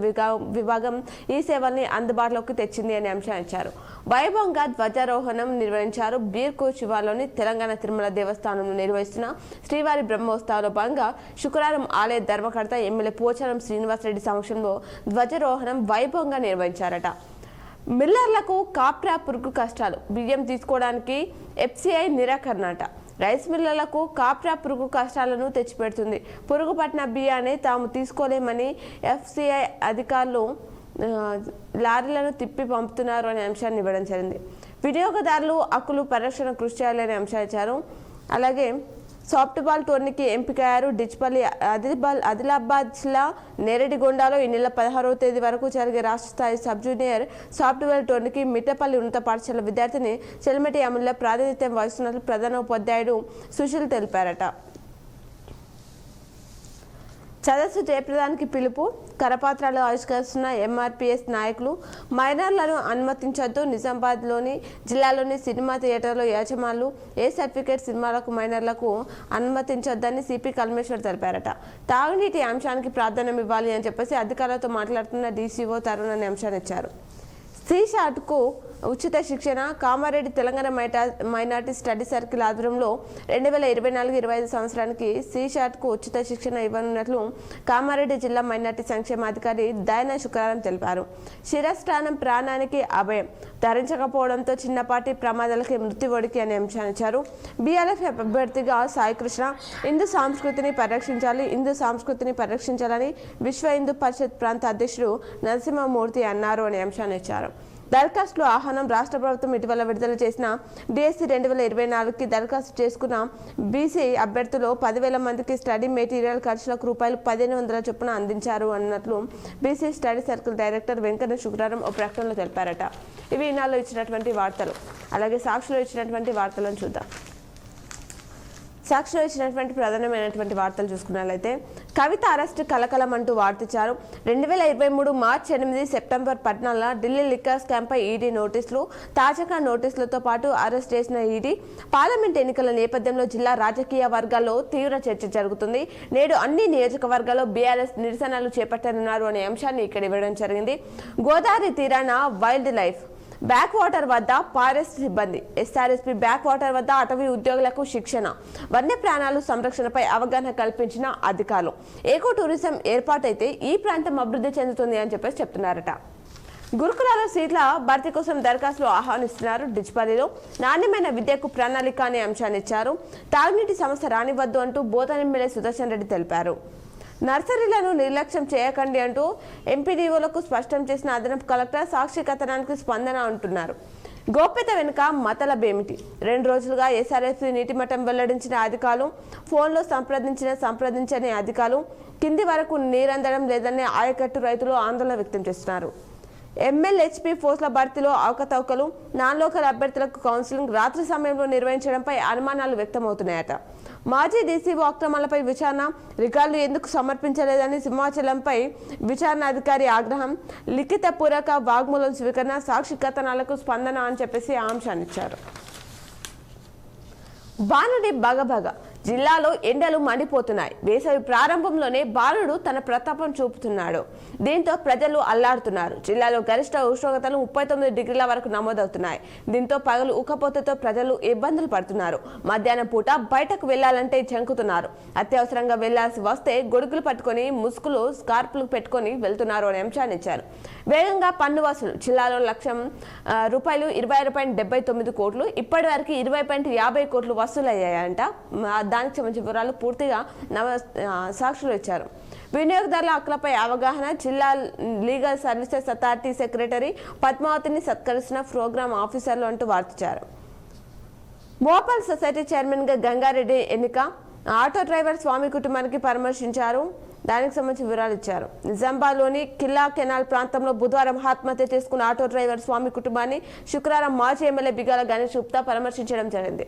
విభాగం ఈ సేవల్ని అందుబాటులోకి తెచ్చింది అనే అంశాన్ని ఇచ్చారు. వైభవంగా ధ్వజారోహణం నిర్వహించారు. బీర్కు శివార్లోని తెలంగాణ తిరుమల దేవస్థానంలో నిర్వహిస్తున్న శ్రీవారి బ్రహ్మోత్సవాల్లో భాగంగా శుక్రవారం ఆలయ ధర్మకర్త ఎమ్మెల్యే పోచారం శ్రీనివాసరెడ్డి సమక్షంలో ధ్వజారోహణం వైభవంగా నిర్వహించారట. మిల్లర్లకు కాప్రా పురుగు కష్టాలు. బియ్యం తీసుకోవడానికి ఎఫ్సిఐ నిరాకరణట. రైస్ మిల్లర్లకు కాప్రా పురుగు కష్టాలను తెచ్చిపెడుతుంది. పురుగు పట్టిన బియ్యాన్ని తాము తీసుకోలేమని ఎఫ్సిఐ అధికారులు లారీలను తిప్పి పంపుతున్నారు అనే అంశాన్ని ఇవ్వడం జరిగింది. వినియోగదారులు హక్కులు పరిరక్షణ కృషి చేయాలనే అంశాలు ఇచ్చారు. అలాగే సాఫ్ట్బాల్ టోర్నీకి ఎంపికయ్యారు. డిచ్పల్లి ఆదిలాబాద్ జిల్లా నేరెడిగొండలో ఈ నెల 16వ తేదీ వరకు జరిగే రాష్ట్ర స్థాయి సబ్ జూనియర్ సాఫ్ట్బాల్ టోర్నీకి మిట్టపల్లి ఉన్నత పాఠశాల విద్యార్థిని చెల్మటి అమల్లో ప్రాతినిధ్యం వహిస్తున్నట్లు ప్రధాన ఉపాధ్యాయుడు సుశీల్ తెలిపారట. సదస్సు జయప్రదానికి పిలుపు. కరపత్రాలు ఆవిష్కరిస్తున్న ఎంఆర్పీఎస్ నాయకులు. మైనర్లను అనుమతించొద్దు. నిజామాబాద్లోని జిల్లాలోని సినిమా థియేటర్లో యజమానులు ఏ సర్టిఫికేట్ సినిమాలకు మైనర్లకు అనుమతించొద్దని సిపి కల్మేశ్వర్ తెలిపారట. తాగునీటి అంశానికి ప్రాధాన్యం ఇవ్వాలి అని చెప్పేసి అధికారులతో మాట్లాడుతున్న డీసీఓ తరుణ్ అనే అంశాన్ని ఇచ్చారు. సీషాట్కు ఉచిత శిక్షణ. Kamareddy Telangana minority study circle ఆధ్వర్యంలో 2024-25 సంవత్సరానికి సీషాట్కు ఉచిత శిక్షణ ఇవ్వనున్నట్లు కామారెడ్డి జిల్లా మైనార్టీ సంక్షేమాధికారి దయన శుక్రవారం తెలిపారు. శిరస్త్రాణం ప్రాణానికి అభయం. ధరించకపోవడంతో చిన్నపాటి ప్రమాదాలకి మృత్యువడికి అనే అంశాన్ని ఇచ్చారు. బీఆర్ఎఫ్ అభ్యర్థిగా సాయికృష్ణ. హిందూ సంస్కృతిని పరిరక్షించాలని విశ్వ హిందూ పరిషత్ ప్రాంత అధ్యక్షుడు నరసింహమూర్తి అన్నారు అనే అంశాన్ని ఇచ్చారు. దరఖాస్తుల ఆహ్వానం. రాష్ట్ర ప్రభుత్వం ఇటీవల విడుదల చేసిన డిఎస్సి 2024కి దరఖాస్తు చేసుకున్న బీసీ అభ్యర్థులు 10,000 మందికి స్టడీ మెటీరియల్ ఖర్చులకు ₹1,500 చొప్పున అందించారు అన్నట్లు BC study circle director Venkanna శుక్రవారం ఓ ప్రకటనలో తెలిపారట. ఇవి ఈనాడులో ఇచ్చినటువంటి వార్తలు. అలాగే సాక్షిలో ఇచ్చినటువంటి వార్తలను చూద్దాం. సాక్షిలో ఇచ్చినటువంటి ప్రధానమైనటువంటి వార్తలు చూసుకున్నట్లయితే కవిత అరెస్టు కలకలం అంటూ వార్తించారు. 2023 మార్చి 8 సెప్టెంబర్ 14 ఢిల్లీ లిక్కర్ స్కామ్పై ఈడీ నోటీసులు. తాజాగా నోటీసులతో పాటు అరెస్ట్ చేసిన ఈడీ. పార్లమెంట్ ఎన్నికల నేపథ్యంలో జిల్లా రాజకీయ వర్గాల్లో తీవ్ర చర్చ జరుగుతుంది. నేడు అన్ని నియోజకవర్గాల్లో బీఆర్ఎస్ నిరసనలు చేపట్టనున్నారు అనే అంశాన్ని ఇక్కడ ఇవ్వడం జరిగింది. గోదావరి తీరాన వైల్డ్ లైఫ్. బ్యాక్ వాటర్ వద్ద ఫారెస్ట్ సిబ్బంది. ఎస్ఆర్ఎస్పీ బ్యాక్ వాటర్ వద్ద అటవీ ఉద్యోగులకు శిక్షణ. వన్యప్రాణాలు సంరక్షణపై అవగాహన కల్పించిన అధికారులు. ఏకో టూరిజం ఏర్పాటైతే ఈ ప్రాంతం అభివృద్ధి చెందుతుంది అని చెప్పేసి చెప్తున్నారట. గురుకులాల సీట్ల భర్తీ కోసం దరఖాస్తులు ఆహ్వానిస్తున్నారు. డిచ్పల్లిలో నాణ్యమైన విద్యకు ప్రణాళిక అనే అంశాన్ని ఇచ్చారు. తాగునీటి సమస్య రానివద్దు అంటూ బోధన ఎమ్మెల్యే సుదర్శన్ రెడ్డి తెలిపారు. నర్సరీలను నిర్లక్ష్యం చేయకండి అంటూ ఎంపీడీఓలకు స్పష్టం చేసిన అదనపు కలెక్టర్. సాక్షి కథనానికి స్పందన అంటున్నారు. గోప్యత వెనుక మతలబేమిటి? 2 రోజులుగా ఎస్ఆర్ఎఫ్ నీటి మట్టం వెల్లడించిన అధికారులు, ఫోన్లో సంప్రదించని అధికారులు, కింది వరకు నీరందడం లేదని ఆయకట్టు రైతులు ఆందోళన వ్యక్తం చేస్తున్నారు. ఎమ్మెల్యేహెచ్పీ పోస్టుల భర్తీలో అవకతవకలు, నాన్ లోకల్ అభ్యర్థులకు కౌన్సిలింగ్ రాత్రి సమయంలో నిర్వహించడంపై అనుమానాలు వ్యక్తమవుతున్నాయట. మాజీ డీసీఓ అక్రమాలపై విచారణ, రికార్డులు ఎందుకు సమర్పించలేదని సింహాచలంపై విచారణ అధికారి ఆగ్రహం, లిఖిత పూర్వక వాగ్మూలం స్వీకరణ, సాక్షి కథనాలకు స్పందన అని చెప్పేసి అంశాన్ని ఇచ్చారు. బాణుడి బగబగ జిల్లాలో ఎండలు మండిపోతున్నాయి. వేసవి ప్రారంభంలోనే బాలుడు తన ప్రతాపం చూపుతున్నాడు. దీంతో ప్రజలు అల్లాడుతున్నారు. జిల్లాలో గరిష్ట ఉష్ణోగ్రతలు 39 డిగ్రీల వరకు నమోదవుతున్నాయి. దీంతో పగలు ఉక్కపోతతో ప్రజలు ఇబ్బందులు పడుతున్నారు. మధ్యాహ్నం పూట బయటకు వెళ్లాలంటే జంకుతున్నారు. అత్యవసరంగా వెళ్లాల్సి వస్తే గొడుగులు పట్టుకొని, ముసుగులు, స్కార్పులు పెట్టుకొని వెళ్తున్నారు అనే అంశాన్ని ఇచ్చారు. వేగంగా పన్ను వసూలు జిల్లాలో రూపాయలు 20.79 కోట్లు, ఇప్పటి వరకు 20.50 కోట్లు వసూలయ్యాయంట. దానికి సంబంధించిన వివరాలు పూర్తిగా సాక్షులు ఇచ్చారు. వినియోగదారుల హక్కులపై అవగాహన, జిల్లా లీగల్ సర్వీసెస్ అథారిటీ సెక్రటరీ పద్మావతిని సత్కరిస్తున్న ప్రోగ్రామ్ ఆఫీసర్లు అంటూ వార్తించారు. మోపల్ సొసైటీ చైర్మన్ గా గంగారెడ్డి ఎన్నిక, ఆటో డ్రైవర్ స్వామి కుటుంబానికి పరామర్శించారు. దానికి సంబంధించిన వివరాలు ఇచ్చారు. నిజామాబాద్లోని కిల్లా కెనాల్ ప్రాంతంలో బుధవారం ఆత్మహత్య చేసుకున్న ఆటో డ్రైవర్ స్వామి కుటుంబాన్ని శుక్రవారం మాజీ ఎమ్మెల్యే బిగాల గణేష్ గుప్తా పరామర్శించడం జరిగింది.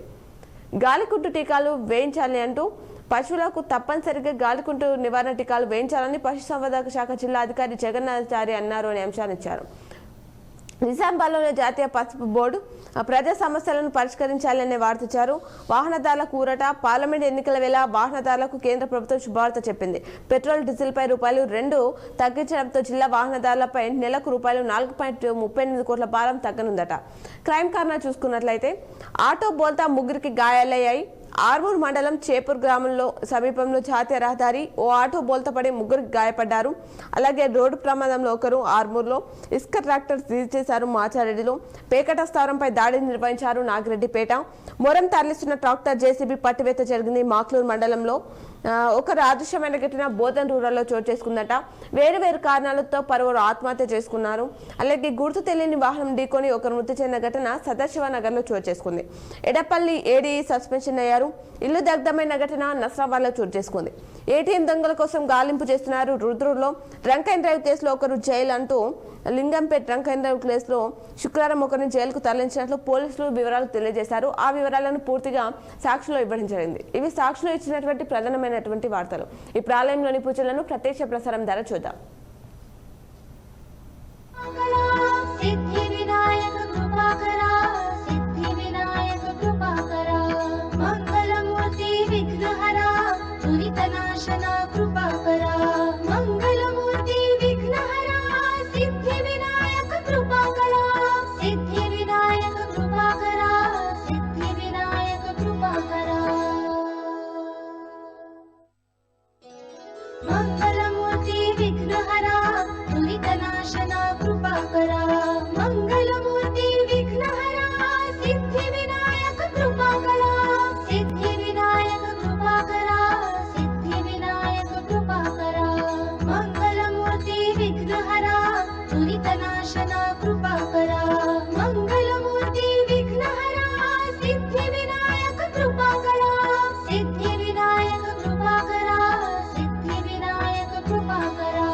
గాలికుంటు టీకాలు వేయించాలి అంటూ పశువులకు తప్పనిసరిగా గాలికుంటు నివారణ టీకాలు వేయించాలని పశుసంవర్ధక శాఖ జిల్లా అధికారి జగన్నాథాచారి అన్నారు అనే అంశాన్ని ఇచ్చారు. నిజామాబాద్లోని జాతీయ పసుపు బోర్డు ప్రజా సమస్యలను పరిష్కరించాలనే వార్తించారు. వాహనదారుల కూరట, పార్లమెంట్ ఎన్నికల వేళ వాహనదారులకు కేంద్ర ప్రభుత్వం శుభవార్త చెప్పింది. పెట్రోల్, డీజిల్పై ₹2 తగ్గించడంతో జిల్లా వాహనదారులపై నెలకు ₹4.38 కోట్ల భారం తగ్గనుందట. క్రైమ్ కారణాలు చూసుకున్నట్లయితే ఆటో బోల్తా 3కి గాయాలయ్యాయి. ఆర్మూర్ మండలం చేపూర్ గ్రామంలో సమీపంలో జాతీయ రహదారి ఓ ఆటో బోల్తపడి 3 గాయపడ్డారు. అలాగే రోడ్డు ప్రమాదంలో ఒకరు. ఆర్మూర్లో ఇసుక ట్రాక్టర్ సీజ్ చేశారు. మాచారెడ్డిలో పేకట స్థావరంపై దాడి నిర్వహించారు. నాగిరెడ్డిపేట మొరం తరలిస్తున్న ట్రాక్టర్ జేసీబీ పట్టివేత జరిగింది. మాక్లూరు మండలంలో ఒకరు అదృశ్యమైన ఘటన బోధన్ రూరల్లో చోటు చేసుకుందట. వేరు కారణాలతో పలువురు ఆత్మహత్య చేసుకున్నారు. అలాగే గుర్తు తెలియని వాహనం ఢీకొని ఒకరు మృతి చెందిన ఘటన సదాశివ నగర్లో చోటు చేసుకుంది. ఎడపల్లి ఏడీ సస్పెన్షన్ అయ్యారు. ఇల్లు దగ్ధమైన ఘటన నస్రాబాద్లో చోటు చేసుకుంది. ఏటీఎం దొంగల కోసం గాలింపు చేస్తున్నారు. రుద్రూరులో డ్రంక్ అండ్ డ్రైవ్ కేసులో ఒకరు జైలు అంటూ లింగంపేట్ డ్రంక్ అండ్ డ్రైవ్ కేసులో శుక్రవారం ఒకరిని జైలుకు తరలించినట్లు పోలీసులు వివరాలు తెలియజేశారు. ఆ వివరాలను పూర్తిగా సాక్షులు ఇవ్వడం జరిగింది. ఇవి సాక్షులు ఇచ్చినటువంటి ప్రధానమైనటువంటి వార్తలు. ఈ ప్రాలయంలోని పూజలను ప్రత్యక్ష ప్రసారం ద్వారా చూద్దాం. సిద్ధి వినాయక కృపాకరా, సిద్ధి వినాయక కృపాకరా, మంగళమూర్తి విఘ్నహరా, దురిత నాశన కృపాకరా, మంగళమూర్తి విఘ్నహరా, సిద్ధి వినాయక కృపాకరా, సిద్ధి వినాయక కృపాకరా, సిద్ధి వినాయక కృపాకరా, మంగళమూర్తి విఘ్నహరా, దురిత నాశన కృపాకరా, మంగళమూర్తి విఘ్నహరా, సిద్ధి వినాయక కృపాకరా, సిద్ధి వినాయక కృపాకరా, సిద్ధి వినాయక కృపాకరా, మంగళమూర్తి విఘ్నహరా, దురిత నాశన కృపాకరా, మంగళమూర్తి విఘ్నహరా, సిద్ధి వినాయక కృపాకరా, సిద్ధి వినాయక కృపాకరా, సిద్ధి వినాయక కృపాకరా,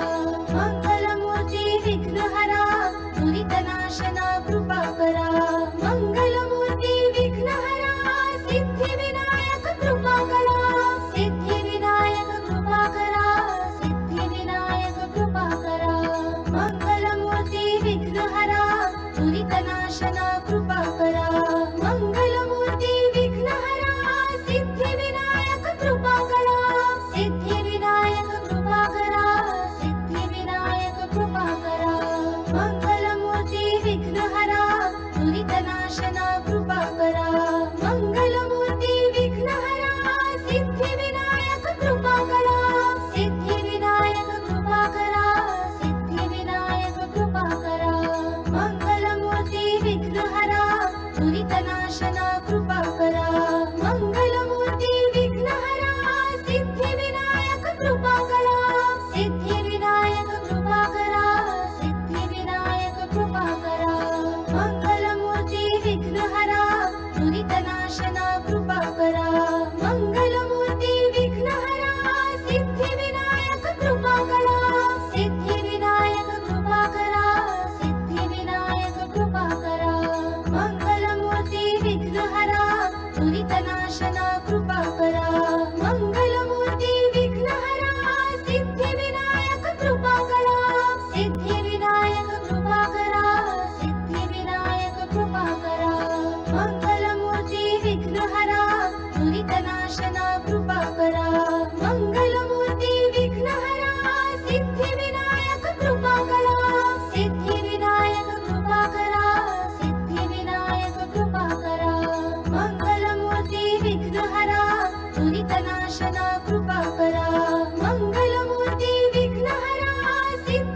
మంగళమూర్తి విఘ్నహరా, దురిత నాశన కృపాకరా, మంగళమూర్తి విఘ్నహరా, సిద్ధి వినాయక కృపాకరా, సిద్ధి వినాయక కృపాకరా, సిద్ధి వినాయక కృపాకరా, మంగళమూర్తి విఘ్నహరా, దురిత నాశన కృపాకరా, మంగళమూర్తి విఘ్నహరా, సిద్ధి వినాయక కృపాకరా, సిద్ధి వినాయక కృపాకరా, సిద్ధి వినాయక కృపాకరా, మంగళమూర్తి విఘ్నహరా, దురిత నాశన కృపాకరా, మంగళమూర్తి విఘ్నహరా, సిద్ధి వినాయక కృపాకరా, సిద్ధి వినాయక కృపాకరా, సిద్ధి వినాయక కృపాకరా,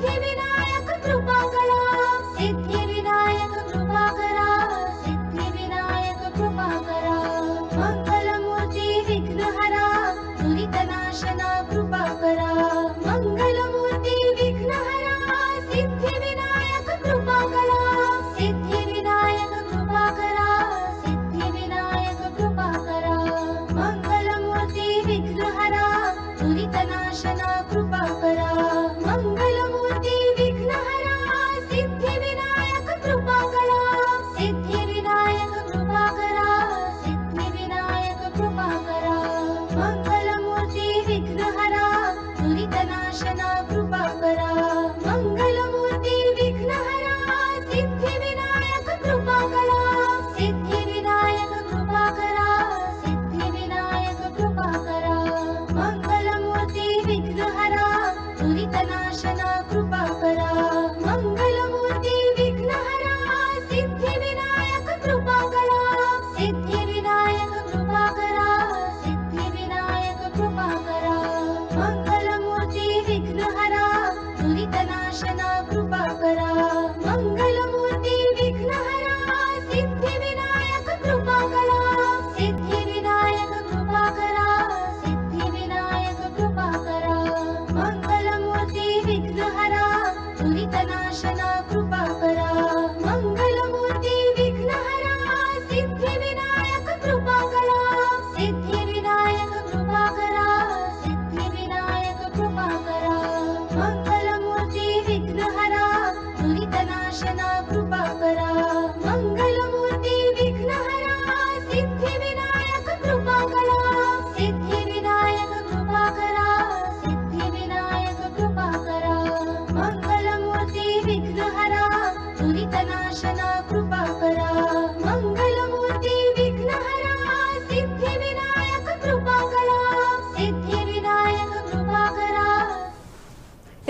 सिद्धि विनायक कृपाकरा सिद्धि विनायक कृपाकरा सिद्धि विनायक कृपाकरा मंगलमूर्ति विघ्नहरा दुरितनाशना कृपाकरा मंगलमूर्ति विघ्नहरा सिद्धि विनायक कृपाकरा सिद्धि विनायक कृपाकरा सिद्धि विनायक कृपाकरा मंगलमूर्ति विघ्नहरा दुरितनाशना कृपाकरा मंगलमूर्ति विघ्नहरा सिद्धि विनायक कृपाकरा सिद्धि विनायक कृपाकरा सिद्धि विनायक कृपाकरा मंगलमूर्ति विघ्नहरा दुरितनाशना कृपाकरा मंगलमूर्ति विघ्नहरा सिद्धि विनायक कृपाकरा सिद्धि विनायक कृपाकरा सिद्धि विनायक कृपाकरा मंगलमूर्ति विघ्नहरा दुरितनाशना कृपाकरा मंगलमूर्ति विघ्नहरा सिद्धि विनायक कृपाकरा सिद्धि विनायक कृपाकरा सिद्धि विनायक कृपाकरा मंगलमूर्ति विघ्नहरा दुरितनाशना कृपाकरा मंगलमूर्ति विघ्नहरा सिद्धि विनायक कृपाकरा सिद्धि विनायक कृपाकरा सिद्धि विनायक कृपाकरा मंगलमूर्ति विघ्नहरा दुरितनाशना कृपाकरा मंगलमूर्ति विघ्नहरा सिद्धि विनायक कृपाकरा सिद्धि विनायक कृपाकरा सिद्धि विनायक कृपाकरा मंगलमूर्ति विघ्नहरा दुरितनाशना कृपाकरा मंगलमूर्ति विघ्नहरा सिद्धि विनायक कृपाकरा सिद्धि विनायक कृपाकरा सिद्धि विनायक कृपाकरा मंगलमूर्ति विघ्नहरा दुरितनाशना कृपाकरा मंगलमूर्ति विघ्नहरा सिद्धि विनायक कृपाकरा सिद्धि विनायक कृपाकरा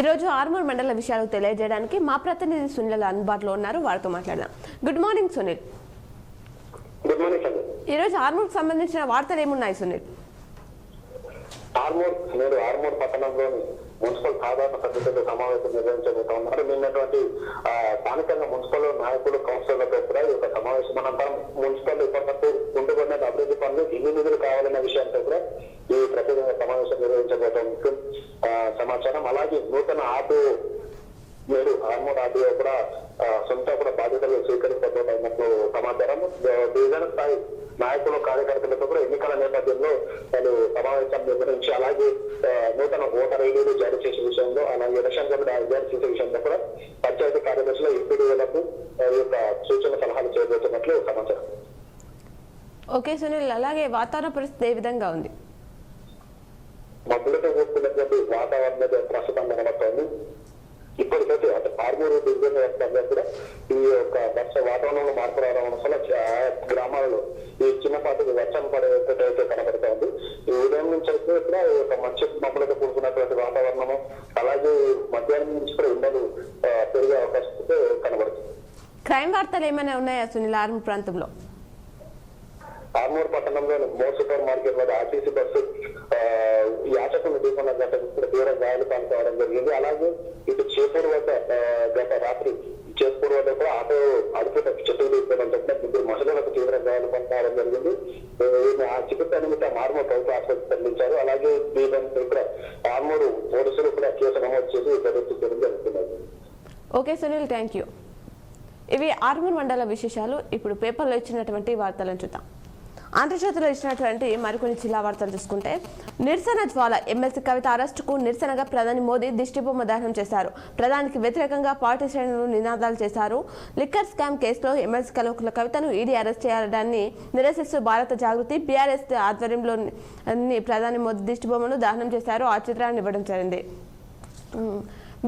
ఈరోజు ఆర్మూర్ మండల విషయాలు తెలియజేయడానికి మా ప్రతినిధి సునీల్ అందుబాటులో ఉన్నారు. వారితో మాట్లాడదాం. Good morning Sunil. Good morning అండి. ఈరోజు ఆర్మూర్కి సంబంధించిన వార్తలు ఏమున్నాయి సునీల్? ఆర్మూర్ పట్టణంలోని మున్సిపల్ సాధారణ సభ్యులతో సమావేశం నిర్వహించబోతా ఉన్నారు. నిన్నటువంటి స్థానికంగా మున్సిపల్ నాయకులు కౌన్సిలర్లతో కూడా ఈ యొక్క సమావేశం అనంతరం మున్సిపల్ ఇప్పటివరకు ఉంటుకున్న అభివృద్ధి పనులు ఎన్ని నిధులు కావాలన్న విషయంతో కూడా ఈ ప్రత్యేకంగా సమావేశం నిర్వహించబోతోంది సమాచారం. అలాగే నూతన నేడు ఆర్మూర్ ఆర్డీఓ కూడా సొంత కూడా బాధ్యతలు స్వీకరించబోతున్నట్లు సమాచారం. డివిజన్ స్థాయి నాయకులు కార్యకర్తలతో కూడా ఎన్నికల నేపథ్యంలో వాళ్ళు సమావేశం నిర్వహించి అలాగే నూతన ఓటర్ ఐడీలు జారీ చేసే విషయంలో అలాగే ఎలక్షన్ జారీ చేసే విషయంలో కూడా పంచాయతీ కార్యదర్శులు ఎంపీడీలకు ఈ యొక్క సూచన సలహాలు చేయబోతున్నట్లు సమాచారం. ఓకే సునీల్, అలాగే వాతావరణ పరిస్థితి ఏ విధంగా ఉంది? మబ్బులతో కూడుకున్నటువంటి వాతావరణం ప్రస్తుతం కనబడుతోంది. ఇప్పటికైతే ఆర్మూరు డివిజన్ వ్యాప్తంగా కూడా ఈ యొక్క వర్ష వాతావరణంలో మార్పు రావడం వల్ల గ్రామాలలో ఈ చిన్నపాటి వర్షం పడేటైతే కనబడుతోంది. ఈ ఉదయం నుంచి అయితే కూడా ఈ యొక్క మంచి మబ్బులతో కూడుకున్నటువంటి వాతావరణము అలాగే మధ్యాహ్నం నుంచి కూడా ఎండలు పెరిగే అవకాశం కనబడుతుంది. క్రైమ్ వార్తలు ఏమైనా ఉన్నాయా సునీల్ ఆర్మూర్ ప్రాంతంలో? ఆర్మూర్ పట్టణంలోని మోర్ సూపర్ మార్కెట్ వద్ద ఆర్టీసీ బస్సు యాచకులు ఢీకొన్న గత తీవ్ర గాయాలు పాల్గొనడం జరిగింది. అలాగే ఇటు చేపూరు వద్ద గత రాత్రి చేపూరు వద్ద కూడా ఆటో అదుపు చెట్టుకు తీసుకోవడంతో ముగ్గురు మహిళలకు తీవ్ర గాయాలు పాల్గొనడం జరిగింది. ఆ చికిత్స నిమిత్తం ఆర్మూర్ ప్రభుత్వ ఆసుపత్రికి తరలించారు. అలాగే దీని ఇక్కడ ఆర్మూరు పోలీసులు కూడా కేసు నమోదు చేసి చర్యలు జరుగుతున్నారు. Okay Sunil, thank you. ఇవి ఆర్మూర్ మండల విశేషాలు. ఇప్పుడు పేపర్లో ఇచ్చినటువంటి వార్తలను చూద్దాం. ఆంధ్రజ్యోతిలో ఇచ్చినటువంటి మరికొన్ని జిల్లా వార్తలు చూసుకుంటే, నిరసన జ్వాల ఎమ్మెల్సీ కవిత అరెస్టుకు నిరసనగా ప్రధాని మోదీ దిష్టిబొమ్మ దహనం చేశారు. ప్రధానికి వ్యతిరేకంగా పార్టీ శ్రేణులు నినాదాలు చేశారు. లిక్కర్ స్కామ్ కేసులో ఎమ్మెల్సీ కవితను ఈడీ అరెస్ట్ చేయడాన్ని నిరసిస్తూ భారత జాగృతి బీఆర్ఎస్ ఆధ్వర్యంలో ప్రధాని మోదీ దిష్టిబొమ్మను దహనం చేశారు. ఆ చిత్రాన్ని ఇవ్వడం జరిగింది.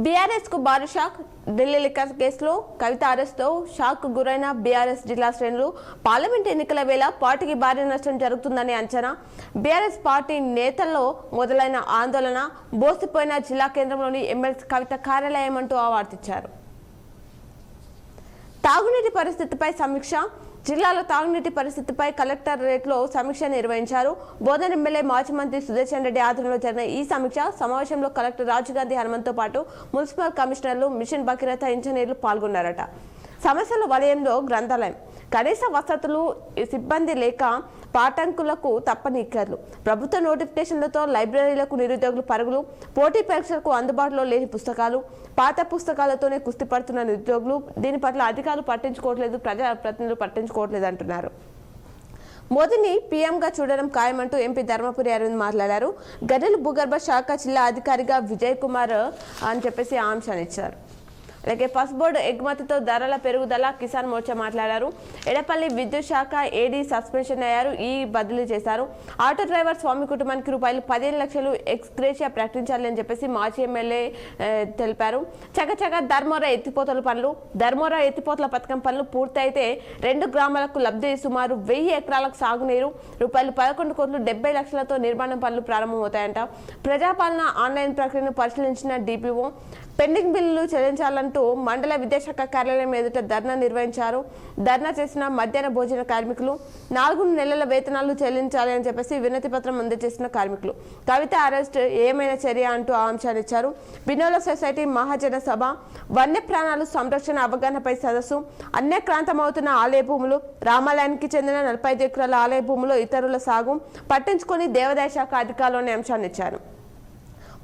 బీఆర్ఎస్ కు భారీ షాక్. ఢిల్లీ లిక్కర్ కేసులో కవిత అరెస్టుతో షాక్ కు గురైన బీఆర్ఎస్ జిల్లా శ్రేణులు. పార్లమెంట్ ఎన్నికల వేళ పార్టీకి భారీ నష్టం జరుగుతుందని అంచనా. బీఆర్ఎస్ పార్టీ నేతల్లో మొదలైన ఆందోళన. బోసిపోయిన జిల్లా కేంద్రంలోని ఎమ్మెల్సీ కవిత కార్యాలయం అంటూ అవార్తిచ్చారు. తాగునీటి పరిస్థితిపై సమీక్ష. జిల్లాలో తాగునీటి పరిస్థితిపై కలెక్టరేట్లో సమీక్ష నిర్వహించారు. బోధన ఎమ్మెల్యే మాజీ మంత్రి సుదర్శన్ రెడ్డి ఆధ్వర్యంలో జరిగిన ఈ సమీక్ష సమావేశంలో కలెక్టర్ రాజీవ్ గాంధీ హనుమంత్తో పాటు మున్సిపల్ కమిషనర్లు, మిషన్ భగీరథ ఇంజనీర్లు పాల్గొన్నారట. సమస్యల వలయంలో గ్రంథాలయం, కనీస వసతులు, సిబ్బంది లేక పాఠకులకు తప్పని ఇక్కర్లు, ప్రభుత్వ నోటిఫికేషన్లతో లైబ్రరీలకు నిరుద్యోగులు పరుగులు, పోటీ పరీక్షలకు అందుబాటులో లేని పుస్తకాలు, పాత పుస్తకాలతోనే కుస్తీ పడుతున్న నిరుద్యోగులు. దీని పట్ల అధికారులు పట్టించుకోవట్లేదు, ప్రజాప్రతినిధులు పట్టించుకోవట్లేదు అంటున్నారు. మోదీని పీఎంగా చూడడం ఖాయమంటూ ఎంపీ ధర్మపురి అరవింద్ మాట్లాడారు. గనుల భూగర్భ శాఖ జిల్లా అధికారిగా విజయ్ కుమార్ అని చెప్పేసి ఆంశాన్ని ఇచ్చారు. అలాగే పసుబోర్డు ఎగుమతితో ధరల పెరుగుదల కిసాన్ మోర్చా మాట్లాడారు. ఎడపల్లి విద్యుత్ శాఖ ఏడీ సస్పెన్షన్ అయ్యారు, ఈ బదిలీ చేశారు. ఆటో డ్రైవర్ స్వామి కుటుంబానికి రూపాయలు 15 లక్షలు ఎక్స్గ్రేషియా ప్రకటించాలి అని చెప్పేసి మాజీ ఎమ్మెల్యే తెలిపారు. చకచక ధర్మోరా ఎత్తిపోతల పనులు, ధర్మోరా ఎత్తిపోతల పథకం పనులు పూర్తయితే 2 గ్రామాలకు లబ్ధి, సుమారు 1000 ఎకరాలకు సాగునీరు, రూపాయలు 11 కోట్లు 70 లక్షలతో నిర్మాణం పనులు ప్రారంభమవుతాయంట. ప్రజాపాలన ఆన్లైన్ ప్రక్రియను పరిశీలించిన డిపిఓ పెండింగ్ బిల్లులు చెల్లించాలంటూ మండల విద్యాశాఖ కార్యాలయం ఎదుట ధర్నా నిర్వహించారు. ధర్నా చేసిన మధ్యాహ్న భోజన కార్మికులు 4 నెలల వేతనాలు చెల్లించాలి అని చెప్పేసి వినతి పత్రం అందజేసిన కార్మికులు. కవిత అరెస్ట్ ఏమైనా చర్య అంటూ అంశాన్ని ఇచ్చారు. బినోల సొసైటీ మహాజన సభ, వన్య ప్రాణాలు సంరక్షణ అవగాహనపై సదస్సు, అన్యక్రాంతమవుతున్న ఆలయ భూములు, రామాలయానికి చెందిన 45 ఎకరాల ఆలయ భూములు ఇతరుల సాగు పట్టించుకొని దేవాదాయ శాఖ అధికారులు అనే అంశాన్ని ఇచ్చారు.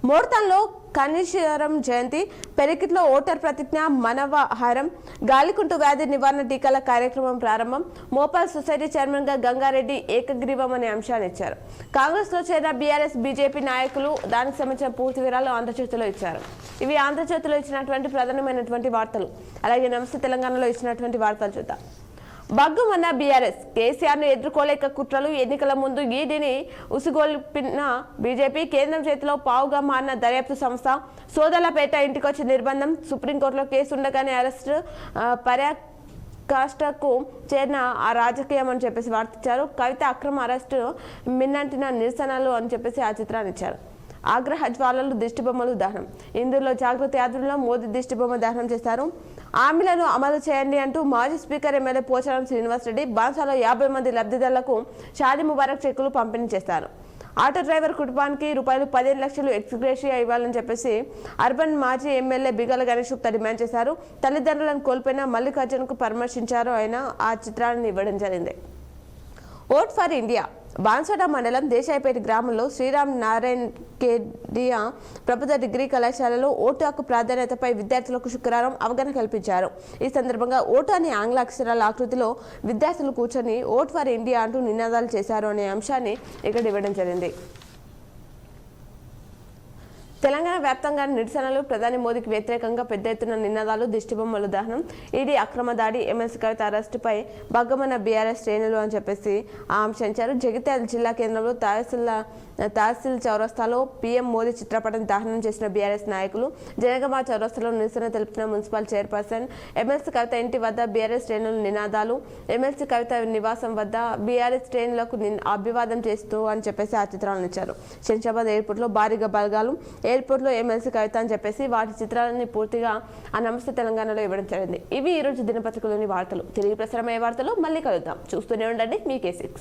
మోర్తాన్లో కనీశ్వరం జయంతి, పెరికిట్లో ఓటర్ ప్రతిజ్ఞ, మనవహారం, గాలికుంటు వ్యాధి నివారణ టీకాల కార్యక్రమం ప్రారంభం. మోపాల్ సొసైటీ చైర్మన్ గా గంగారెడ్డి ఏకగ్రీవం అనే అంశాన్ని ఇచ్చారు. కాంగ్రెస్ లో చేరిన బీఆర్ఎస్, బీజేపీ నాయకులు దానికి సంబంధించిన పూర్తి వివరాలు ఆంధ్రజ్యోతిలో ఇచ్చారు. ఇవి ఆంధ్రజ్యోతిలో ఇచ్చినటువంటి ప్రధానమైనటువంటి వార్తలు. అలాగే నమస్తే తెలంగాణలో ఇచ్చినటువంటి వార్తలు చూద్దాం. బగ్గుమన్న బీఆర్ఎస్, కేసీఆర్ను ఎదుర్కోలేక కుట్రలు, ఎన్నికల ముందు ఈడీని ఉసిగొల్పిన బీజేపీ, కేంద్రం చేతిలో పావుగా మారిన దర్యాప్తు సంస్థ, సోదలపేట ఇంటికొచ్చి నిర్బంధం, సుప్రీంకోర్టులో కేసు ఉండగానే అరెస్టు, పరాకాష్ఠకు చేరిన ఆ రాజకీయం అని చెప్పేసి వార్తించారు. కవిత అక్రమ అరెస్టు మిన్నంటిన నిరసనలు అని చెప్పేసి ఆ చిత్రాన్ని ఇచ్చారు. ఆగ్రహ జ్వాలలు, దిష్టిబొమ్మలు దహనం, ఇందులో జాగృతి ఆధ్వర్యంలో మోదీ దిష్టిబొమ్మ దహనం చేశారు. హామీలను అమలు చేయండి అంటూ మాజీ స్పీకర్ ఎమ్మెల్యే పోచారం శ్రీనివాసరెడ్డి బాన్సాలో 50 మంది లబ్ధిదారులకు షాదీ ముబారక్ చెక్కులు పంపిణీ చేశారు. ఆటో డ్రైవర్ కుటుంబానికి రూపాయలు 15 లక్షలు ఎక్స్గ్రేషియా ఇవ్వాలని చెప్పేసి అర్బన్ మాజీ ఎమ్మెల్యే బిగల గణేష్ గుప్తా డిమాండ్ చేశారు. తల్లిదండ్రులను కోల్పోయిన మల్లికార్జున్కు పరామర్శించారు. ఆయన ఆ చిత్రాన్ని ఇవ్వడం జరిగింది. ఓట్ ఫర్ ఇండియా, బాన్సోడ మండలం దేశాయిపేట గ్రామంలో శ్రీరామ్ నారాయణ్ కేడియా ప్రభుత్వ డిగ్రీ కళాశాలలో ఓటు హక్కు ప్రాధాన్యతపై విద్యార్థులకు శుక్రవారం అవగాహన కల్పించారు. ఈ సందర్భంగా ఓటు అనే ఆంగ్ల అక్షరాల ఆకృతిలో విద్యార్థులు కూర్చొని ఓట్ ఫర్ ఇండియా అంటూ నినాదాలు చేశారు అనే అంశాన్ని ఇక్కడ ఇవ్వడం జరిగింది. తెలంగాణ వ్యాప్తంగా నిరసనలు, ప్రధాని మోదీకి వ్యతిరేకంగా పెద్ద ఎత్తున నినాదాలు, దిష్టిబొమ్మల దహనం, ఈడీ అక్రమ దాడి, ఎమ్మెల్సీ కవిత అరెస్టుపై బగ్గమన్న బీఆర్ఎస్ శ్రేణులు అని చెప్పేసి ఆంక్షించారు. జగిత్యాల జిల్లా కేంద్రంలో తహసీల్ చౌరస్తాలో పీఎం మోదీ చిత్రపటం దహనం చేసిన బీఆర్ఎస్ నాయకులు, జనగామ చౌరస్తాలో నిరసన తెలిపిన మున్సిపల్ చైర్పర్సన్, ఎమ్మెల్సీ కవిత ఇంటి వద్ద బీఆర్ఎస్ శ్రేణులు నినాదాలు, ఎమ్మెల్సీ కవిత నివాసం వద్ద బీఆర్ఎస్ శ్రేణులకు అభివాదం చేస్తూ అని చెప్పేసి ఆ చిత్రాలను ఇచ్చారు. శంషాబాద్ ఎయిర్పోర్ట్లో భారీగా బలగాలు, ఎయిర్పోర్ట్లో ఎమ్మెల్సీ కవిత అని చెప్పేసి వాటి చిత్రాలని పూర్తిగా ఆ నమస్తే తెలంగాణలో ఇవ్వడం జరిగింది. ఇవి ఈరోజు దినపత్రికలోని వార్తలు. తిరిగి ప్రసారమయ్యే వార్తలు మళ్ళీ కలుద్దాం. చూస్తూనే ఉండండి మీ K6.